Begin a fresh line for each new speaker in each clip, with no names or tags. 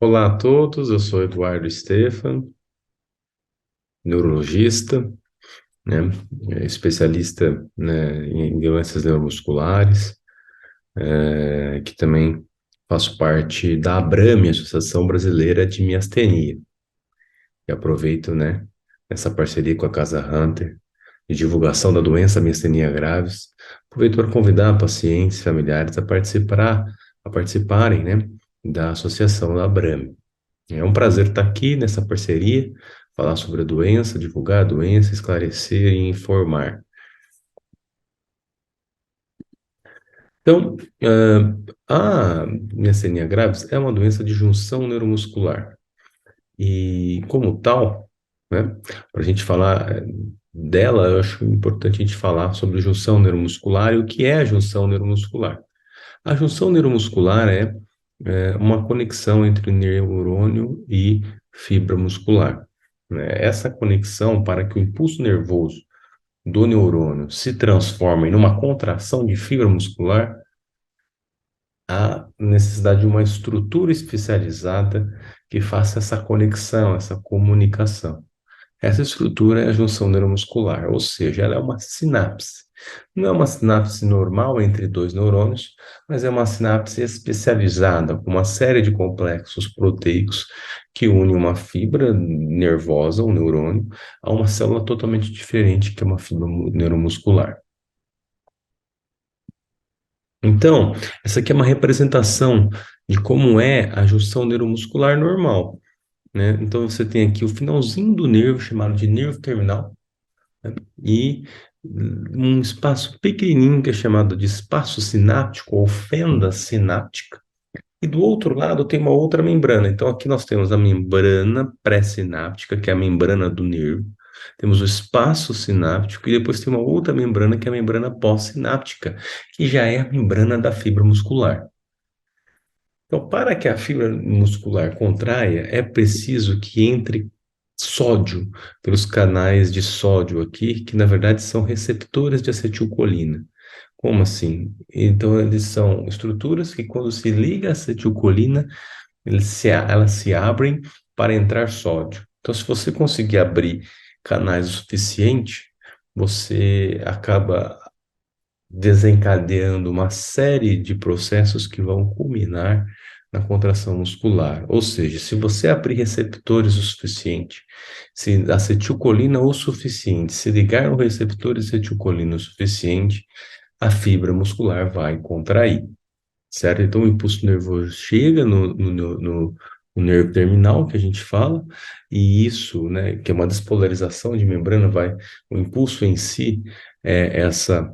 Olá a todos, eu sou Eduardo Stefan, neurologista, né, especialista, né, em doenças neuromusculares, que também faço parte da ABRAME, Associação Brasileira de Miastenia. E aproveito, né, essa parceria com a Casa Hunter de divulgação da doença miastenia graves, aproveito para convidar pacientes, familiares a participarem, né, da associação da ABRAME. É um prazer estar aqui nessa parceria, falar sobre a doença, divulgar a doença, esclarecer e informar. Então, a miastenia gravis é uma doença de junção neuromuscular. E, como tal, né, para a gente falar dela, eu acho importante a gente falar sobre junção neuromuscular e o que é a junção neuromuscular. A junção neuromuscular é uma conexão entre neurônio e fibra muscular, né? Essa conexão, para que o impulso nervoso do neurônio se transforme em uma contração de fibra muscular, há necessidade de uma estrutura especializada que faça essa conexão, essa comunicação. Essa estrutura é a junção neuromuscular, ou seja, ela é uma sinapse. Não é uma sinapse normal entre dois neurônios, mas é uma sinapse especializada, com uma série de complexos proteicos que unem uma fibra nervosa, um neurônio, a uma célula totalmente diferente, que é uma fibra neuromuscular. Então, essa aqui é uma representação de como é a junção neuromuscular normal, né? Então, você tem aqui o finalzinho do nervo, chamado de nervo terminal, e um espaço pequenininho que é chamado de espaço sináptico ou fenda sináptica. E do outro lado tem uma outra membrana. Então aqui nós temos a membrana pré-sináptica, que é a membrana do nervo. Temos o espaço sináptico e depois tem uma outra membrana que é a membrana pós-sináptica, que já é a membrana da fibra muscular. Então, para que a fibra muscular contraia, é preciso que entre sódio pelos canais de sódio aqui, que na verdade são receptores de acetilcolina. Como assim? Então, eles são estruturas que, quando se liga a acetilcolina, elas se abrem para entrar sódio. Então, se você conseguir abrir canais o suficiente, você acaba desencadeando uma série de processos que vão culminar na contração muscular. Ou seja, se você abrir receptores o suficiente, se acetilcolina o suficiente, se ligar no receptor de acetilcolina o suficiente, a fibra muscular vai contrair, certo? Então, o impulso nervoso chega no nervo terminal, que a gente fala, e isso, né, que é uma despolarização de membrana, o impulso em si é essa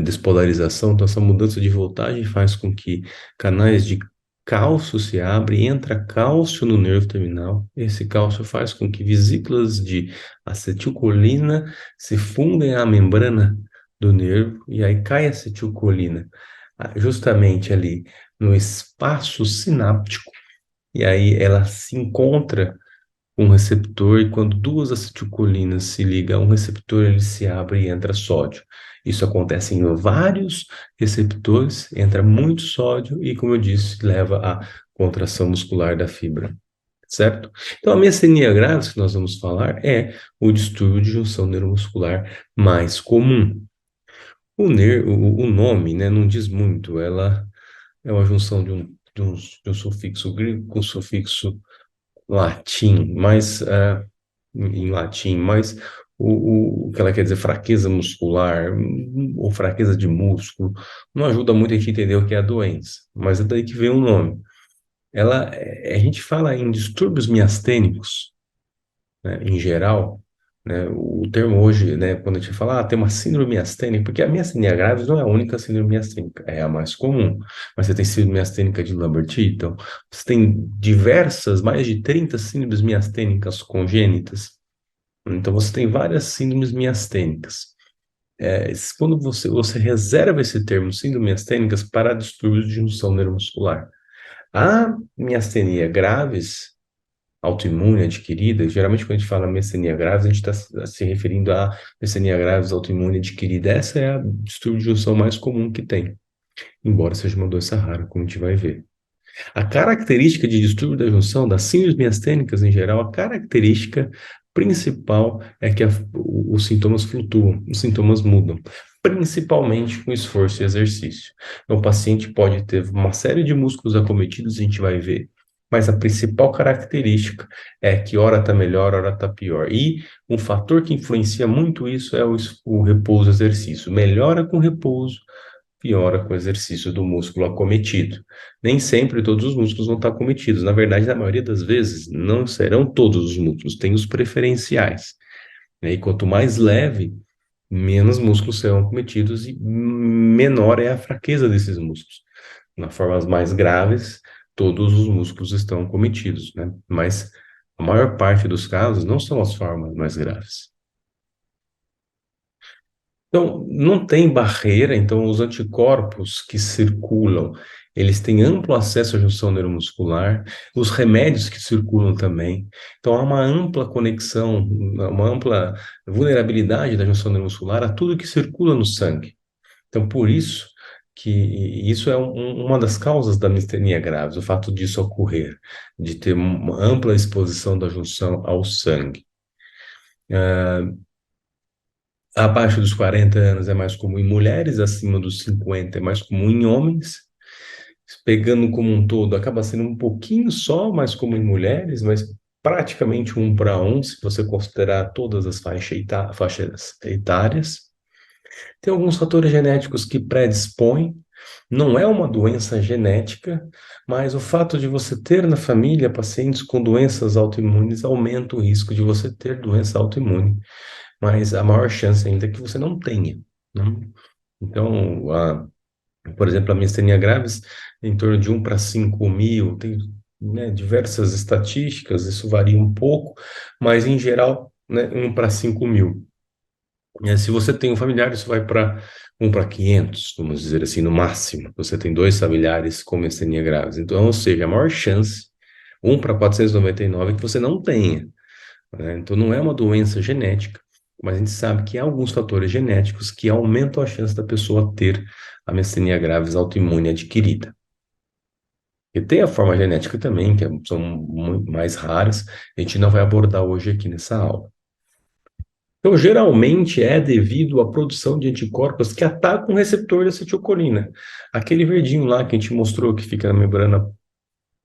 despolarização, então essa mudança de voltagem faz com que canais de cálcio se abrem, entra cálcio no nervo terminal. Esse cálcio faz com que vesículas de acetilcolina se fundem à membrana do nervo e aí cai a acetilcolina justamente ali no espaço sináptico e aí ela se encontra um receptor, e quando duas acetilcolinas se ligam a um receptor, ele se abre e entra sódio. Isso acontece em vários receptores, entra muito sódio e, como eu disse, leva à contração muscular da fibra, certo? Então, a miastenia gravis que nós vamos falar é o distúrbio de junção neuromuscular mais comum. O nome, né, não diz muito, ela é uma junção de um sufixo grego com sufixo latim, mas em latim, mas o que ela quer dizer, fraqueza muscular ou fraqueza de músculo, não ajuda muito a gente entender o que é a doença, mas é daí que vem o nome. A gente fala em distúrbios miastênicos, né, em geral, né, o termo hoje, né, quando a gente fala, tem uma síndrome miastênica, porque a miastenia gravis não é a única síndrome miastênica, é a mais comum, mas você tem síndrome miastênica de Lambert-Eaton, você tem diversas, mais de 30 síndromes miastênicas congênitas, então você tem várias síndromes miastênicas. Quando você reserva esse termo, síndrome miastênicas, para distúrbios de junção neuromuscular. A miastenia gravis autoimune adquirida, geralmente quando a gente fala miastenia graves, a gente está se referindo à miastenia graves autoimune adquirida. Essa é a distúrbio de junção mais comum que tem, embora seja uma doença rara, como a gente vai ver. A característica de distúrbio da junção, das síndromes miastênicas em geral, a característica principal é que os sintomas flutuam, os sintomas mudam, principalmente com esforço e exercício. Então, o paciente pode ter uma série de músculos acometidos, a gente vai ver, mas a principal característica é que hora está melhor, hora está pior. E um fator que influencia muito isso é o repouso e exercício. Melhora com repouso, piora com o exercício do músculo acometido. Nem sempre todos os músculos vão estar acometidos. Na verdade, na maioria das vezes, não serão todos os músculos, tem os preferenciais, né? E quanto mais leve, menos músculos serão acometidos e menor é a fraqueza desses músculos. Nas formas mais graves, todos os músculos estão acometidos, né? Mas a maior parte dos casos não são as formas mais graves. Então, não tem barreira, então os anticorpos que circulam, eles têm amplo acesso à junção neuromuscular, os remédios que circulam também. Então, há uma ampla conexão, uma ampla vulnerabilidade da junção neuromuscular a tudo que circula no sangue. Então, por isso que isso é uma das causas da miastenia graves, o fato disso ocorrer, de ter uma ampla exposição da junção ao sangue. Abaixo dos 40 anos é mais comum em mulheres, acima dos 50 é mais comum em homens. Pegando como um todo, acaba sendo um pouquinho só mais comum em mulheres, mas praticamente 1 para 1, se você considerar todas as faixas etárias. Tem alguns fatores genéticos que predispõem, não é uma doença genética, mas o fato de você ter na família pacientes com doenças autoimunes aumenta o risco de você ter doença autoimune, mas a maior chance ainda é que você não tenha, né? Então, por exemplo, a miastenia graves, em torno de 1 para 5 mil, tem, né, diversas estatísticas, isso varia um pouco, mas em geral, né, 1 para 5 mil. Se você tem um familiar, isso vai para 1 para 500, vamos dizer assim, no máximo. Você tem dois familiares com miastenia graves. Então, ou seja, a maior chance, 1 para 499, é que você não tenha, né? Então, não é uma doença genética, mas a gente sabe que há alguns fatores genéticos que aumentam a chance da pessoa ter a miastenia graves autoimune adquirida. E tem a forma genética também, são muito mais raras, a gente não vai abordar hoje aqui nessa aula. Então, geralmente é devido à produção de anticorpos que atacam o receptor de acetilcolina. Aquele verdinho lá que a gente mostrou que fica na membrana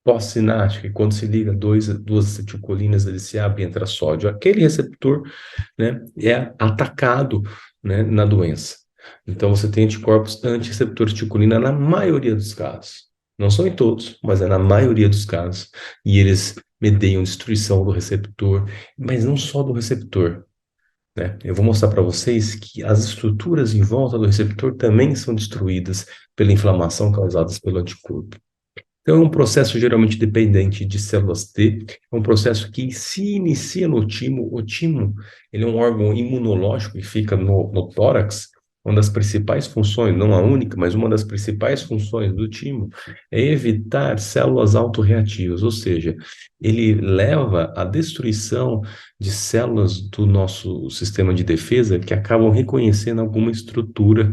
pós-sináptica, e quando se liga duas acetilcolinas, ele se abre e entra sódio. Aquele receptor, né, é atacado, né, na doença. Então, você tem anticorpos anti-receptor acetilcolina na maioria dos casos. Não são em todos, mas é na maioria dos casos. E eles medeiam destruição do receptor, mas não só do receptor, né? Eu vou mostrar para vocês que as estruturas em volta do receptor também são destruídas pela inflamação causada pelo anticorpo. Então, é um processo geralmente dependente de células T, é um processo que se inicia no timo. O timo, ele é um órgão imunológico que fica no tórax. Uma das principais funções, não a única, mas uma das principais funções do timo é evitar células autorreativas, ou seja, ele leva à destruição de células do nosso sistema de defesa que acabam reconhecendo alguma estrutura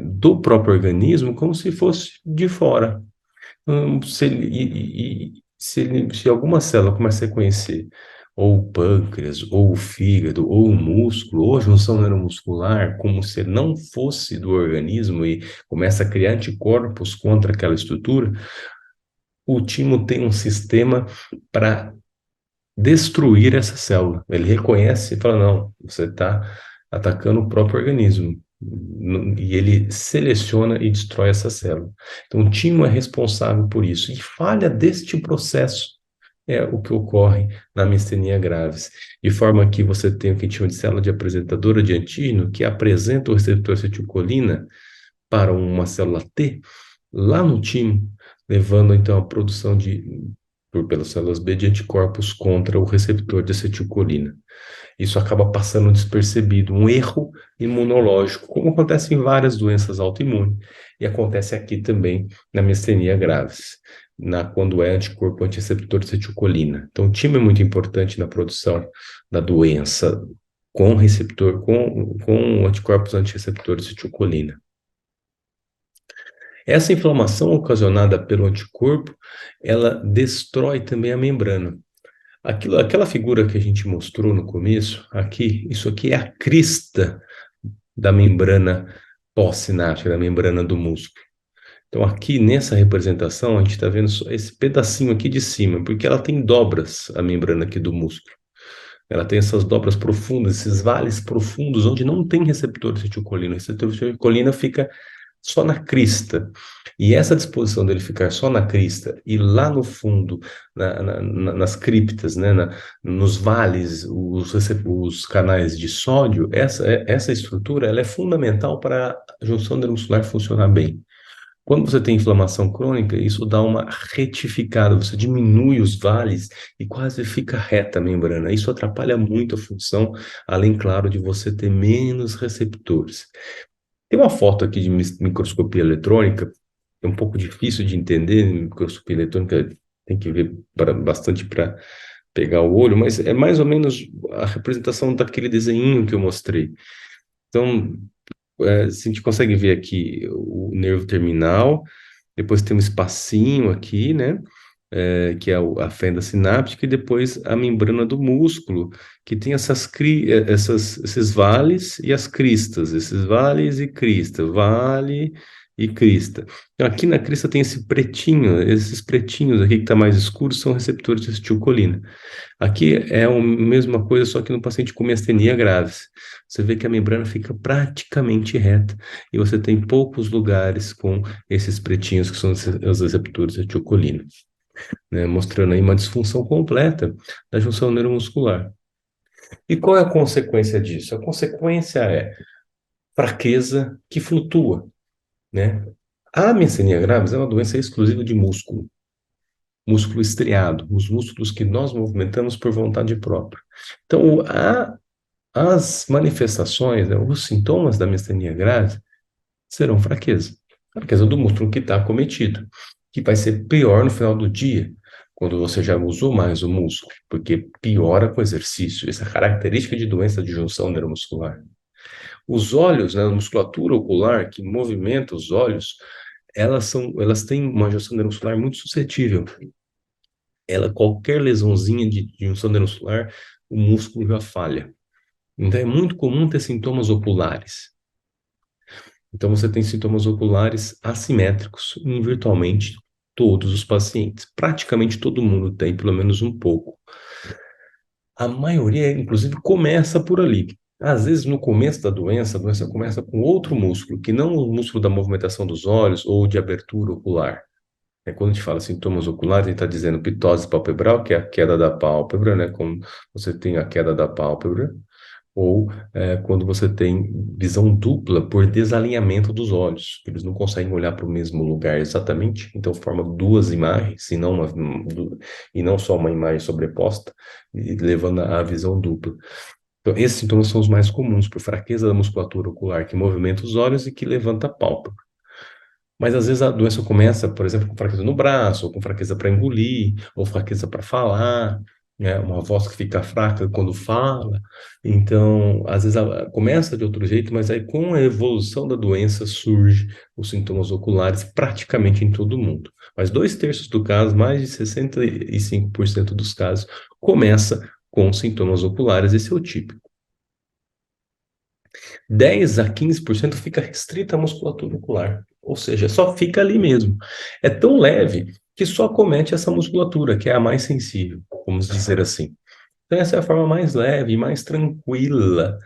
do próprio organismo como se fosse de fora. Se alguma célula começa a reconhecer ou o pâncreas, ou o fígado, ou o músculo, ou a junção neuromuscular, como se não fosse do organismo e começa a criar anticorpos contra aquela estrutura, o timo tem um sistema para destruir essa célula. Ele reconhece e fala: não, você está atacando o próprio organismo. E ele seleciona e destrói essa célula. Então, o timo é responsável por isso. E falha deste processo é o que ocorre na miastenia graves. De forma que você tem o que a gente chama de célula de apresentadora de antígeno, que apresenta o receptor acetilcolina para uma célula T lá no timo, levando então à produção pelas células B de anticorpos contra o receptor de acetilcolina. Isso acaba passando despercebido, um erro imunológico, como acontece em várias doenças autoimunes, e acontece aqui também na miastenia graves. quando é anticorpo antireceptor de acetilcolina. Então, o time é muito importante na produção da doença com receptor, com anticorpos antireceptores de acetilcolina. Essa inflamação ocasionada pelo anticorpo, ela destrói também a membrana. Aquela figura que a gente mostrou no começo, aqui, isso aqui é a crista da membrana pós-sináptica, da membrana do músculo. Então, aqui nessa representação, a gente está vendo só esse pedacinho aqui de cima, porque ela tem dobras, a membrana aqui do músculo. Ela tem essas dobras profundas, esses vales profundos, onde não tem receptor de acetilcolina. O receptor de acetilcolina fica só na crista. E essa disposição dele ficar só na crista e lá no fundo, nas criptas, né, nos vales, os canais de sódio, essa estrutura ela é fundamental para a junção neuromuscular funcionar bem. Quando você tem inflamação crônica, isso dá uma retificada, você diminui os vales e quase fica reta a membrana. Isso atrapalha muito a função, além, claro, de você ter menos receptores. Tem uma foto aqui de microscopia eletrônica, é um pouco difícil de entender, microscopia eletrônica tem que ver bastante para pegar o olho, mas é mais ou menos a representação daquele desenho que eu mostrei. Então, a gente consegue ver aqui o nervo terminal, depois tem um espacinho aqui, né? Que é a fenda sináptica, e depois a membrana do músculo, que tem esses vales e as cristas, esses vales e crista, vale e crista. Então, aqui na crista tem esse pretinho, esses pretinhos aqui que está mais escuro são receptores de acetilcolina. Aqui é a mesma coisa, só que no paciente com miastenia graves. Você vê que a membrana fica praticamente reta e você tem poucos lugares com esses pretinhos que são os receptores de acetilcolina, né, mostrando aí uma disfunção completa da junção neuromuscular. E qual é a consequência disso? A consequência é fraqueza que flutua, né? A miastenia graves é uma doença exclusiva de músculo estriado, os músculos que nós movimentamos por vontade própria. Então, as manifestações, né, os sintomas da miastenia grave serão fraqueza do músculo que está acometido, que vai ser pior no final do dia, quando você já usou mais o músculo, porque piora com o exercício, essa característica de doença de junção neuromuscular. Os olhos, né, a musculatura ocular que movimenta os olhos, elas têm uma junção neuromuscular muito suscetível. Qualquer lesãozinha de junção neuromuscular, o músculo já falha. Então é muito comum ter sintomas oculares. Então você tem sintomas oculares assimétricos em virtualmente todos os pacientes. Praticamente todo mundo tem pelo menos um pouco. A maioria, inclusive, começa por ali. Às vezes, no começo da doença, a doença começa com outro músculo, que não o músculo da movimentação dos olhos ou de abertura ocular. Quando a gente fala sintomas oculares, a gente está dizendo pitose palpebral, que é a queda da pálpebra, né? Como você tem a queda da pálpebra, ou quando você tem visão dupla por desalinhamento dos olhos, eles não conseguem olhar para o mesmo lugar exatamente, então forma duas imagens, e não só uma imagem sobreposta, levando à visão dupla. Então, esses sintomas são os mais comuns, por fraqueza da musculatura ocular que movimenta os olhos e que levanta a pálpebra. Mas às vezes a doença começa, por exemplo, com fraqueza no braço, ou com fraqueza para engolir, ou fraqueza para falar, né? Uma voz que fica fraca quando fala. Então, às vezes ela começa de outro jeito, mas aí com a evolução da doença surge os sintomas oculares praticamente em todo mundo. Mas 2/3 do caso, mais de 65% dos casos, começa com sintomas oculares, esse é o típico. 10 a 15% fica restrita à musculatura ocular, ou seja, só fica ali mesmo. É tão leve que só acomete essa musculatura, que é a mais sensível, vamos dizer assim. Então, essa é a forma mais leve e mais tranquila,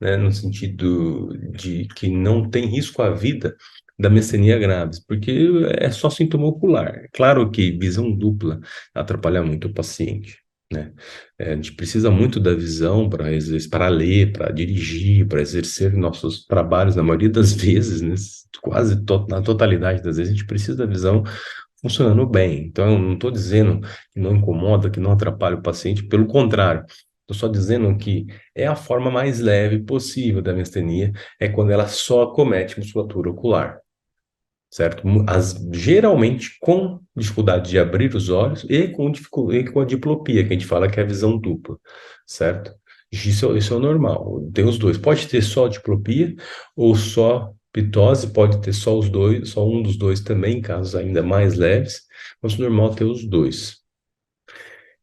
né, no sentido de que não tem risco à vida da miastenia graves, porque é só sintoma ocular. É claro que visão dupla atrapalha muito o paciente, né? A gente precisa muito da visão para ler, para dirigir, para exercer nossos trabalhos, na maioria das vezes, né? Na totalidade das vezes, a gente precisa da visão funcionando bem. Então, eu não estou dizendo que não incomoda, que não atrapalha o paciente, pelo contrário. Estou só dizendo que é a forma mais leve possível da miastenia, é quando ela só acomete musculatura ocular, certo? Geralmente com dificuldade de abrir os olhos e com a diplopia, que a gente fala que é a visão dupla, certo? Isso é o normal, tem os dois. Pode ter só diplopia ou só pitose, pode ter só os dois, só um dos dois também, em casos ainda mais leves, mas o normal é ter os dois.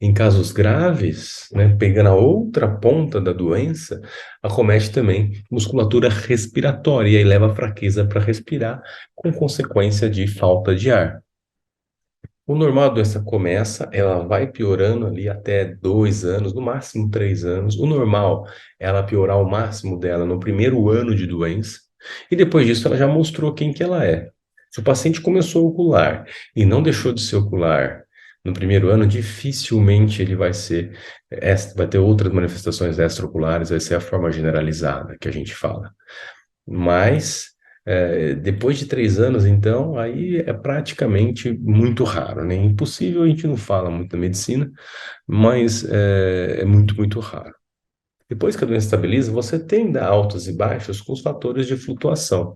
Em casos graves, né, pegando a outra ponta da doença, acomete também musculatura respiratória e aí leva a fraqueza para respirar, com consequência de falta de ar. O normal a doença começa, ela vai piorando ali até 2 anos, no máximo 3 anos. O normal é ela piorar o máximo dela no primeiro ano de doença, e depois disso ela já mostrou quem que ela é. Se o paciente começou ocular e não deixou de ser ocular no primeiro ano, dificilmente ele vai ser, vai ter outras manifestações extraoculares, vai ser a forma generalizada que a gente fala. Mas depois de 3 anos, então, aí é praticamente muito raro, né? Impossível, a gente não fala muito da medicina, mas é muito, muito raro. Depois que a doença estabiliza, você tem ainda altos e baixos com os fatores de flutuação,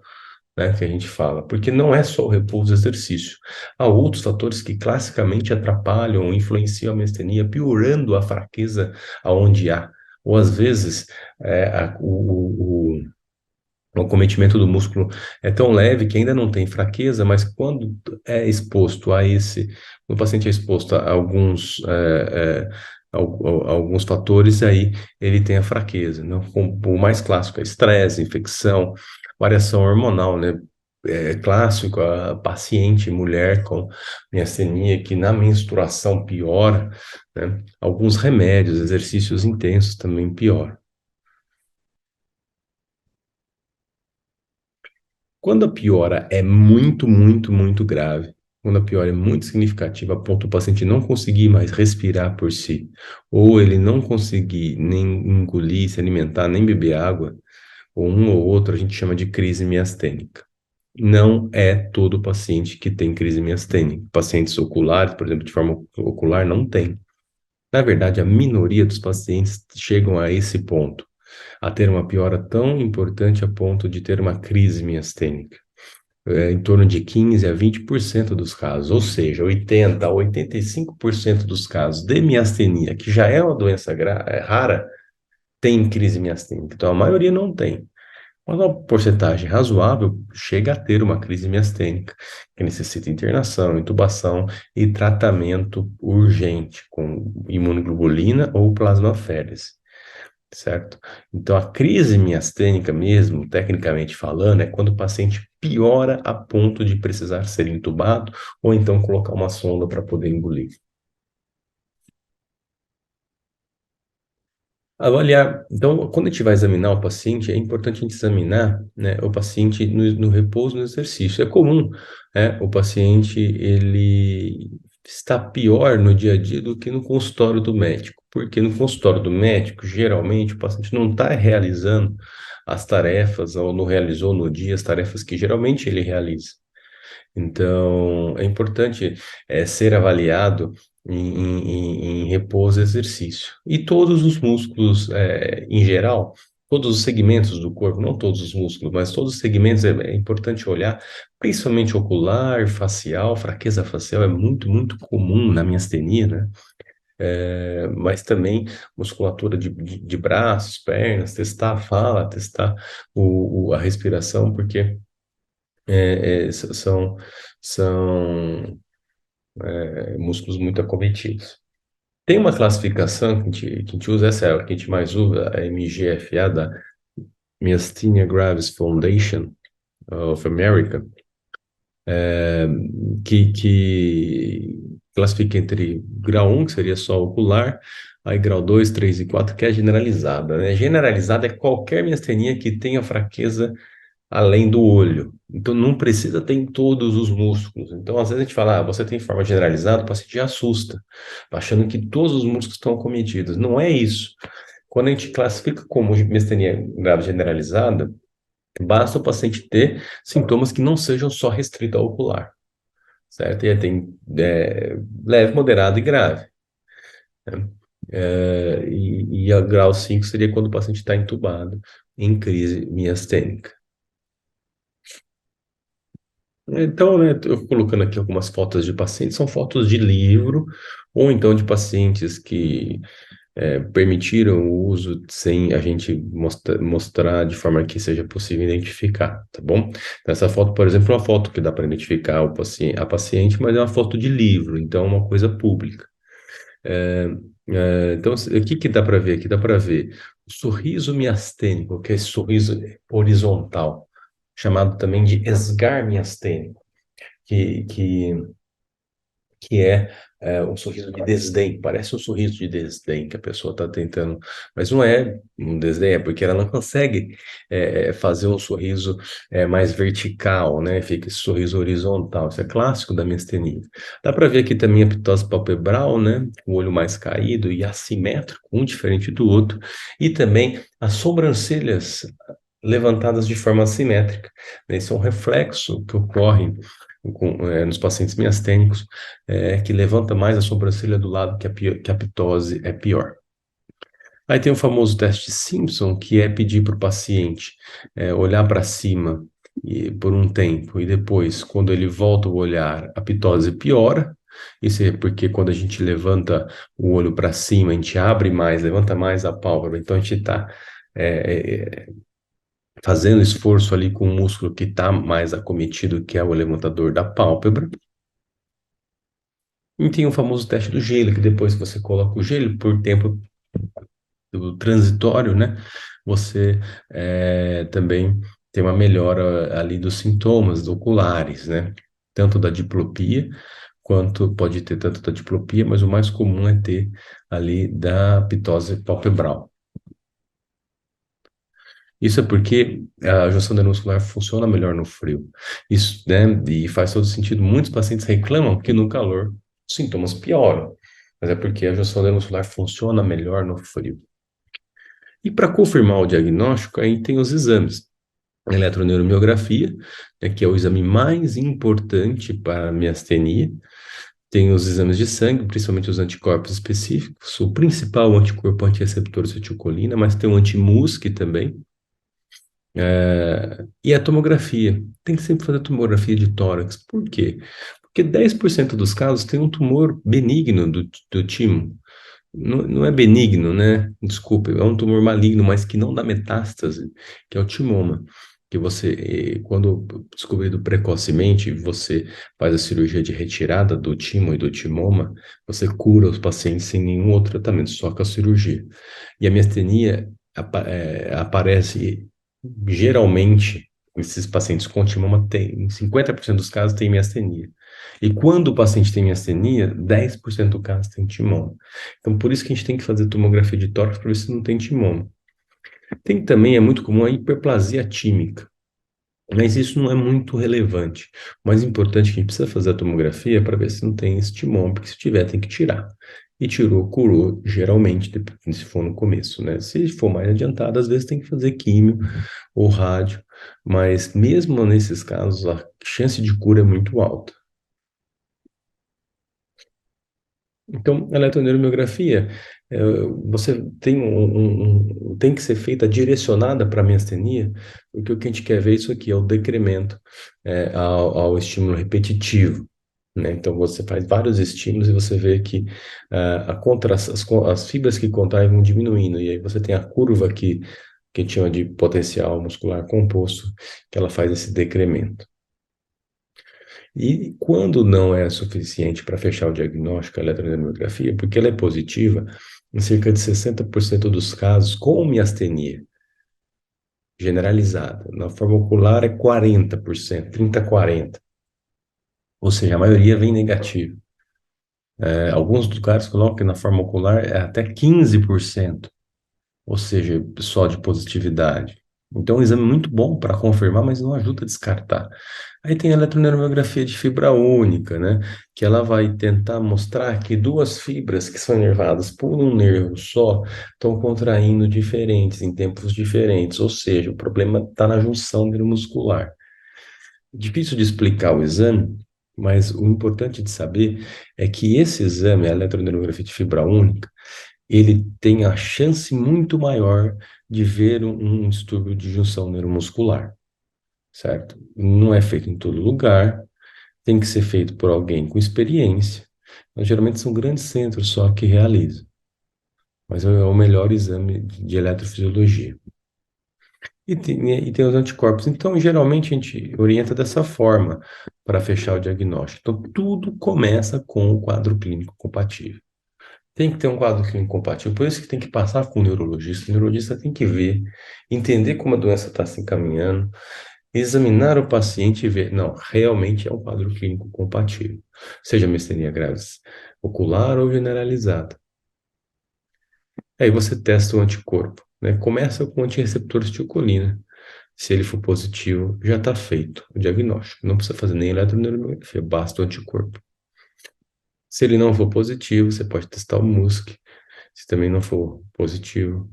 né, que a gente fala, porque não é só o repouso e exercício. Há outros fatores que classicamente atrapalham, influenciam a miastenia, piorando a fraqueza aonde há. Ou às vezes, o acometimento do músculo é tão leve que ainda não tem fraqueza, mas quando é exposto a o paciente é exposto a alguns fatores, aí ele tem a fraqueza, né? O mais clássico é estresse, infecção, variação hormonal, né? É clássico a paciente mulher com miastenia que na menstruação piora, né? Alguns remédios, exercícios intensos também piora. Quando a piora é muito, muito, muito grave, quando a piora é muito significativa, a ponto do paciente não conseguir mais respirar por si, ou ele não conseguir nem engolir, se alimentar, nem beber água, ou um ou outro, a gente chama de crise miastênica. Não é todo paciente que tem crise miastênica. Pacientes oculares, por exemplo, de forma ocular, não tem. Na verdade, a minoria dos pacientes chegam a esse ponto, a ter uma piora tão importante a ponto de ter uma crise miastênica em torno de 15 a 20% dos casos, ou seja, 80 a 85% dos casos de miastenia, que já é uma doença rara, tem crise miastênica. Então, a maioria não tem. Mas uma porcentagem razoável chega a ter uma crise miastênica, que necessita internação, intubação e tratamento urgente com imunoglobulina ou plasmaférese, certo? Então, a crise miastênica mesmo, tecnicamente falando, é quando o paciente piora a ponto de precisar ser intubado ou então colocar uma sonda para poder engolir. Avaliar. Então, quando a gente vai examinar o paciente, é importante a gente examinar, né, o paciente no repouso, no exercício. É comum, né, o paciente ele está pior no dia a dia do que no consultório do médico, porque no consultório do médico, geralmente, o paciente não está realizando as tarefas ou não realizou no dia as tarefas que geralmente ele realiza. Então, é importante ser avaliado em repouso e exercício. E todos os músculos, em geral, todos os segmentos do corpo, não todos os músculos, mas todos os segmentos é importante olhar, principalmente ocular, facial, fraqueza facial é muito, muito comum na miastenia, né? Mas também musculatura de braços, pernas, testar a fala, testar a respiração, porque são músculos muito acometidos. Tem uma classificação que a gente usa, essa é a que a gente mais usa, a MGFA, da Myasthenia Gravis Foundation of America, que classifica entre grau 1, que seria só ocular, aí grau 2, 3 e 4, que é generalizada, né? Generalizada é qualquer miastenia que tenha fraqueza além do olho. Então, não precisa ter em todos os músculos. Então, às vezes a gente fala, você tem forma generalizada, o paciente já assusta, achando que todos os músculos estão acometidos. Não é isso. Quando a gente classifica como miastenia grave generalizada, basta o paciente ter sintomas que não sejam só restritos ao ocular, certo? E aí tem leve, moderado e grave, né? E a grau 5 seria quando o paciente está entubado em crise miastênica. Então, né, eu colocando aqui algumas fotos de pacientes, são fotos de livro, ou então de pacientes que permitiram o uso sem a gente mostrar de forma que seja possível identificar, tá bom? Então, essa foto, por exemplo, é uma foto que dá para identificar a paciente, mas é uma foto de livro, então é uma coisa pública. É, então, o que que dá para ver aqui? Dá para ver o sorriso miastênico, que é esse sorriso horizontal, chamado também de esgar miastênico, que que é, um sorriso de desdém, parece um sorriso de desdém que a pessoa está tentando, mas não é um desdém, é porque ela não consegue fazer um sorriso mais vertical, né? Fica esse sorriso horizontal, isso é clássico da miastenia. Dá para ver aqui também a ptose palpebral, né? O olho mais caído e assimétrico, um diferente do outro, e também as sobrancelhas levantadas de forma assimétrica, né? Isso é um reflexo que ocorre nos pacientes miastênicos, que levanta mais a sobrancelha do lado que a ptose é pior. Aí tem o famoso teste Simpson, que é pedir para o paciente olhar para cima por um tempo, e depois, quando ele volta o olhar, a ptose piora. Isso é porque quando a gente levanta o olho para cima, a gente abre mais, levanta mais a pálpebra, então a gente está fazendo esforço ali com o músculo que está mais acometido, que é o levantador da pálpebra. E tem o famoso teste do gelo, que depois que você coloca o gelo, por tempo do transitório, né? Você também tem uma melhora ali dos sintomas oculares, né? Tanto da diplopia, quanto pode ter tanto da diplopia, mas o mais comum é ter ali da ptose palpebral. Isso é porque a junção neuromuscular funciona melhor no frio. Isso, né? E faz todo sentido. Muitos pacientes reclamam que no calor os sintomas pioram, mas é porque a junção neuromuscular funciona melhor no frio. E para confirmar o diagnóstico, aí tem os exames. A eletroneuromiografia, né, que é o exame mais importante para a miastenia. Tem os exames de sangue, principalmente os anticorpos específicos. O principal anticorpo antirreceptor acetilcolina, mas tem o anti-MuSK também. E a tomografia. Tem que sempre fazer tomografia de tórax. Por quê? Porque 10% dos casos tem um tumor benigno do timo. Não, não é benigno, né? Desculpe, é um tumor maligno, mas que não dá metástase, que é o timoma. Que você, quando descobrido precocemente, você faz a cirurgia de retirada do timo e do timoma, você cura os pacientes sem nenhum outro tratamento, só com a cirurgia. E a miastenia aparece geralmente, esses pacientes com timoma têm, em 50% dos casos, tem miastenia. E quando o paciente tem miastenia, 10% do caso tem timoma. Então, por isso que a gente tem que fazer tomografia de tórax para ver se não tem timoma. Tem também, é muito comum a hiperplasia tímica, mas isso não é muito relevante. O mais importante é que a gente precisa fazer a tomografia para ver se não tem esse timoma, porque se tiver, tem que tirar. E tirou, curou, geralmente, se for no começo, né? Se for mais adiantado, às vezes tem que fazer químio ou rádio, mas mesmo nesses casos, a chance de cura é muito alta. Então, a eletroneurografia, você tem, tem que ser feita direcionada para a miastenia, porque o que a gente quer ver isso aqui é o decremento ao estímulo repetitivo, né? Então, você faz vários estímulos e você vê que as fibras que contraem vão diminuindo, e aí você tem a curva que a gente chama de potencial muscular composto, que ela faz esse decremento. E quando não é suficiente para fechar o diagnóstico, a eletroneurografia, porque ela é positiva em cerca de 60% dos casos com miastenia generalizada. Na forma ocular é 40%, 30 a 40%. Ou seja, a maioria vem negativa. Alguns lugares colocam que na forma ocular é até 15%, ou seja, só de positividade. Então, é um exame muito bom para confirmar, mas não ajuda a descartar. Aí tem a eletroneuromiografia de fibra única, né? Que ela vai tentar mostrar que duas fibras que são inervadas por um nervo só estão contraindo diferentes, em tempos diferentes. Ou seja, o problema está na junção neuromuscular. Difícil de explicar o exame, mas o importante de saber é que esse exame, a eletroneuromiografia de fibra única, ele tem a chance muito maior de ver um distúrbio de junção neuromuscular. certo? Não é feito em todo lugar, tem que ser feito por alguém com experiência. Mas, geralmente são grandes centros só que realizam, mas é o melhor exame de eletrofisiologia. E tem os anticorpos. Então, geralmente, a gente orienta dessa forma para fechar o diagnóstico. Então, tudo começa com o quadro clínico compatível. Tem que ter um quadro clínico compatível, por isso que tem que passar com o neurologista. O neurologista tem que ver, entender como a doença está se encaminhando, examinar o paciente e ver, não, realmente é um quadro clínico compatível, seja miastenia graves ocular ou generalizada. Aí você testa o anticorpo, né? Começa com o antirreceptor acetilcolina. Se ele for positivo, já está feito o diagnóstico. Não precisa fazer nem eletroneuromiografia, basta o anticorpo. Se ele não for positivo, você pode testar o MUSC. Se também não for positivo,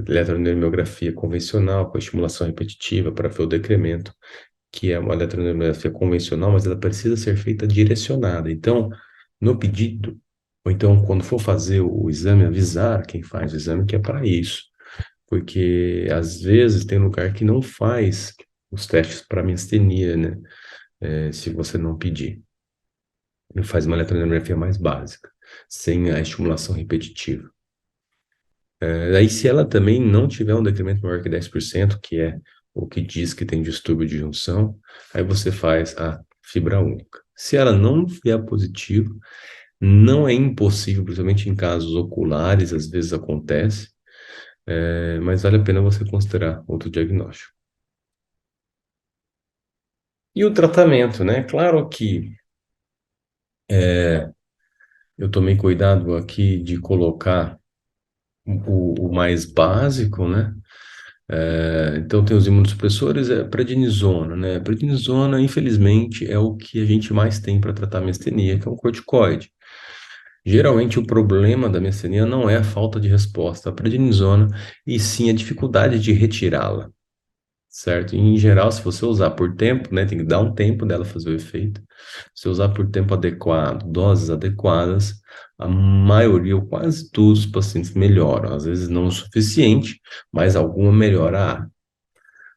eletroneuromiografia convencional com estimulação repetitiva para ver o decremento, que é uma eletroneuromiografia convencional, mas ela precisa ser feita direcionada. Então, no pedido, ou então quando for fazer o exame, avisar quem faz o exame que é para isso. Porque às vezes tem lugar que não faz os testes para miastenia, né? Se você não pedir. Ele faz uma eletromiografia mais básica, sem a estimulação repetitiva. Aí, se ela também não tiver um decremento maior que 10%, que é o que diz que tem distúrbio de junção, aí você faz a fibra única. Se ela não vier positivo, não é impossível, principalmente em casos oculares, às vezes acontece, mas vale a pena você considerar outro diagnóstico. E o tratamento, né? Claro que eu tomei cuidado aqui de colocar o mais básico, né? Então tem os imunossupressores, prednisona, né? Prednisona, infelizmente, é o que a gente mais tem para tratar a miastenia, que é um corticoide. Geralmente o problema da miastenia não é a falta de resposta à prednisona, e sim a dificuldade de retirá-la, certo? E, em geral, se você usar por tempo, né, tem que dar um tempo dela fazer o efeito. Se usar por tempo adequado, doses adequadas, a maioria ou quase todos os pacientes melhoram. Às vezes não o suficiente, mas alguma melhora há.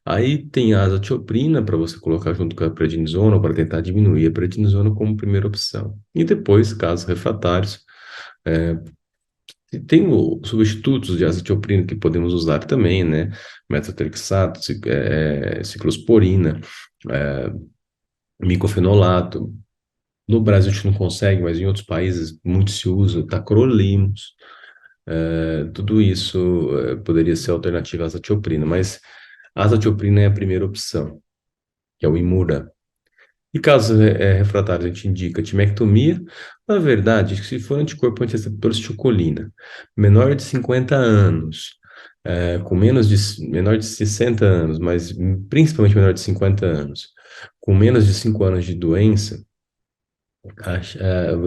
Aí tem a azatioprina para você colocar junto com a prednisona para tentar diminuir a prednisona como primeira opção. E depois, casos refratários, é, tem os substitutos de azatioprina que podemos usar também, né? Metotrexato, ciclosporina, é, micofenolato. No Brasil a gente não consegue, mas em outros países muito se usa tacrolimus. Tudo isso poderia ser alternativa à azatioprina, mas a azatioprina é a primeira opção, que é o Imura. E casos refratários, a gente indica timectomia. Na verdade, se for anticorpo antirreceptor acetilcolina, menor de 50 anos, com menor de 60 anos, mas principalmente menor de 50 anos, com menos de 5 anos de doença, a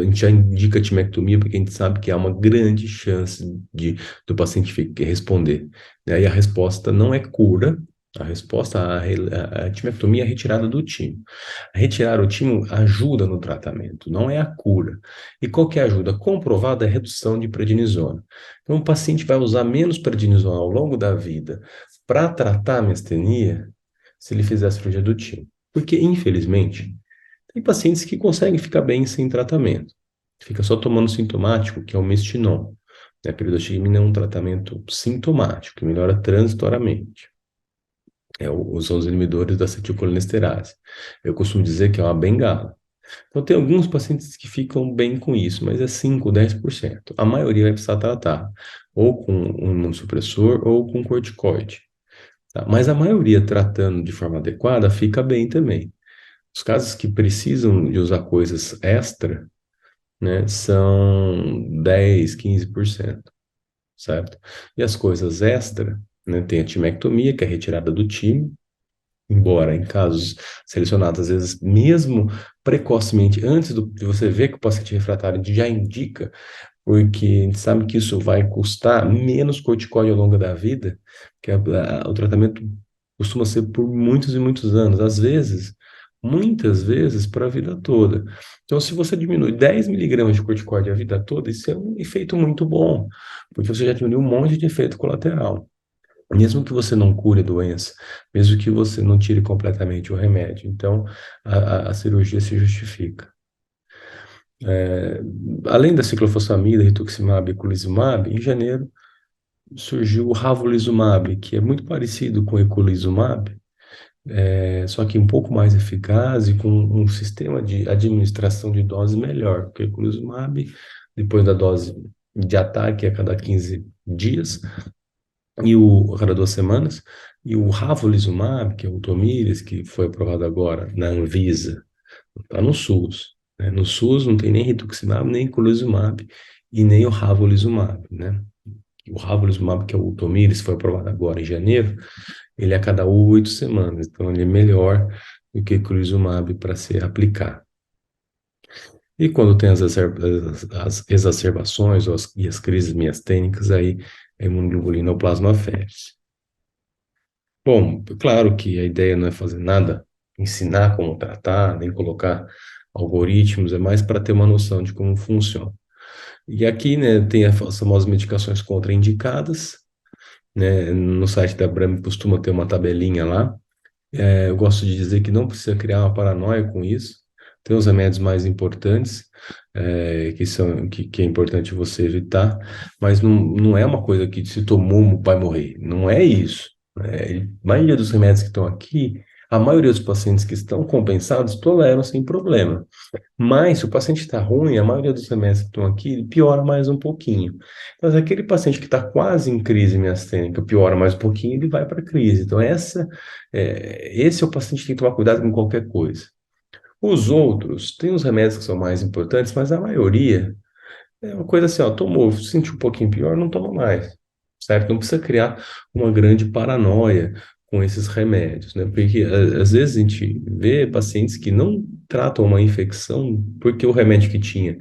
gente já indica timectomia porque a gente sabe que há uma grande chance do paciente responder. E aí a resposta não é cura, a resposta à timectomia é a retirada do timo. Retirar o timo ajuda no tratamento, não é a cura. E qual que é a ajuda? Comprovada é a redução de prednisona. Então o paciente vai usar menos prednisona ao longo da vida para tratar a miastenia se ele fizer a cirurgia do timo. Porque, infelizmente, tem pacientes que conseguem ficar bem sem tratamento. Fica só tomando sintomático, que é o Mestinon. A piridoximina é um tratamento sintomático, que melhora transitoriamente. São os inibidores da acetilcolinesterase. Eu costumo dizer que é uma bengala. Então, tem alguns pacientes que ficam bem com isso, mas é 5, 10%. A maioria vai precisar tratar ou com um imunossupressor ou com corticoide. Tá? Mas a maioria, tratando de forma adequada, fica bem também. Os casos que precisam de usar coisas extra, né, são 10, 15%, certo? E as coisas extra, né, tem a timectomia, que é a retirada do timo, embora em casos selecionados, às vezes, mesmo precocemente, antes de você ver que o paciente é refratário, a gente já indica, porque a gente sabe que isso vai custar menos corticóide ao longo da vida, que o tratamento costuma ser por muitos e muitos anos, às vezes, muitas vezes, para a vida toda. Então, se você diminui 10 miligramas de corticóide a vida toda, isso é um efeito muito bom, porque você já diminuiu um monte de efeito colateral. mesmo que você não cure a doença, mesmo que você não tire completamente o remédio. Então, a cirurgia se justifica. É, além da ciclofosfamida, rituximab e eculizumab, em janeiro surgiu o ravulizumab, que é muito parecido com o eculizumab, só que um pouco mais eficaz e com um sistema de administração de dose melhor, porque o eculizumab, depois da dose de ataque a cada 15 dias, a cada 2 semanas, e o ravulizumab, que é o Ultomiris, que foi aprovado agora na Anvisa, está no SUS, né? No SUS não tem nem rituximab, nem eculizumab, e nem o ravulizumab, né? O ravulizumab, que é o Ultomiris, foi aprovado agora em janeiro, ele é a cada 8 semanas, então ele é melhor do que o eculizumab para se aplicar. E quando tem as exacerbações e as crises miastênicas, aí a imunoglobulina ou plasmaféresis. Bom, claro que a ideia não é fazer nada, ensinar como tratar, nem colocar algoritmos, é mais para ter uma noção de como funciona. E aqui, né, tem as famosas medicações contraindicadas, né, no site da Brahmi costuma ter uma tabelinha lá. Eu gosto de dizer que não precisa criar uma paranoia com isso. Tem os remédios mais importantes, que é importante você evitar, mas não é uma coisa que se tomou vai morrer. Não é isso. A maioria dos remédios que estão aqui, a maioria dos pacientes que estão compensados toleram sem problema. Mas se o paciente está ruim, a maioria dos remédios que estão aqui piora mais um pouquinho. Mas aquele paciente que está quase em crise miastênica, piora mais um pouquinho, ele vai para crise. Então, esse é o paciente que tem que tomar cuidado com qualquer coisa. Os outros, tem os remédios que são mais importantes, mas a maioria é uma coisa assim, ó, tomou, sentiu um pouquinho pior, não toma mais, certo? Não precisa criar uma grande paranoia com esses remédios, né? Porque às vezes a gente vê pacientes que não tratam uma infecção porque o remédio que tinha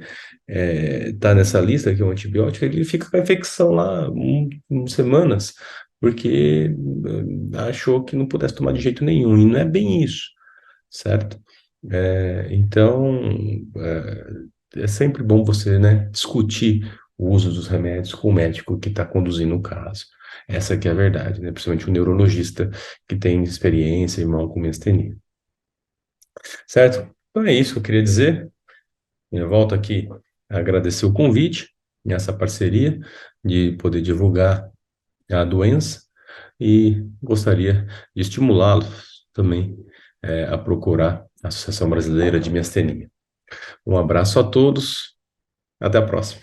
tá nessa lista, que é um antibiótico, ele fica com a infecção lá semanas, porque achou que não pudesse tomar de jeito nenhum, e não é bem isso, certo? Então, é sempre bom você, né, discutir o uso dos remédios com o médico que está conduzindo o caso. Essa que é a verdade, né? Principalmente o neurologista que tem experiência em mão com miastenia. Certo? Então é isso que eu queria dizer. Eu volto aqui a agradecer o convite e essa parceria de poder divulgar a doença e gostaria de estimulá-los também a procurar a Associação Brasileira de Miastenia. Um abraço a todos, até a próxima.